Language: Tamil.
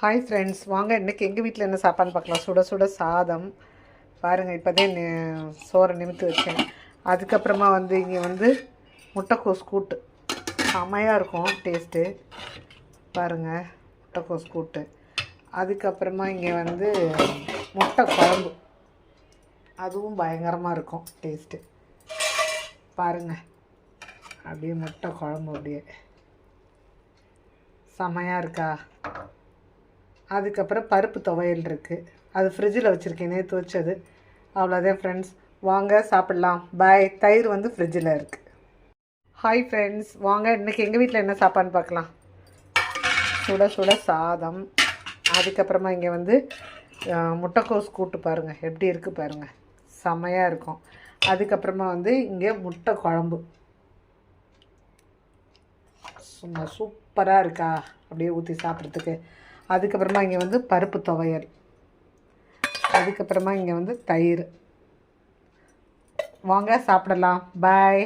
ஹாய் ஃப்ரெண்ட்ஸ், வாங்க இன்றைக்கி எங்கள் வீட்டில் என்ன சாப்பாடுன்னு பார்க்கலாம். சுட சுட சாதம் பாருங்கள். இப்போ தான் சோறை நிமித்து வச்சேன். அதுக்கப்புறமா இங்கே முட்டைக்கோஸ் கூட்டு செமையாக இருக்கும் டேஸ்ட்டு. பாருங்கள், முட்டைக்கோஸ் கூட்டு. அதுக்கப்புறமா இங்கே முட்டை குழம்பு, அதுவும் பயங்கரமாக இருக்கும் டேஸ்ட்டு. பாருங்கள், அப்படியே முட்டை குழம்பு அப்படியே செமையாக இருக்கா. அதுக்கப்புறம் பருப்பு துவையல் இருக்குது, அது ஃப்ரிட்ஜில் வச்சுருக்கேன், நேற்று வச்சது. அவ்வளோதான் ஃப்ரெண்ட்ஸ், வாங்க சாப்பிட்லாம். பாய். தயிர் ஃப்ரிட்ஜில் இருக்குது. ஹாய் ஃப்ரெண்ட்ஸ், வாங்க இன்றைக்கி எங்கள் வீட்டில் என்ன சாப்பாடுன்னு பார்க்கலாம். சுட சுட சாதம். அதுக்கப்புறமா இங்கே முட்டைக்கோஸ் கூட்டு பாருங்கள் எப்படி இருக்குது பாருங்கள், செமையாக இருக்கும். அதுக்கப்புறமா இங்கே முட்டை குழம்பு சும்மா சூப்பராக இருக்கா, அப்படியே ஊற்றி சாப்பிட்றதுக்கு. அதுக்கப்புறமா இங்கே பருப்பு துவையல். அதுக்கப்புறமா இங்கே தயிர். வாங்க சாப்பிடலாம். பாய்.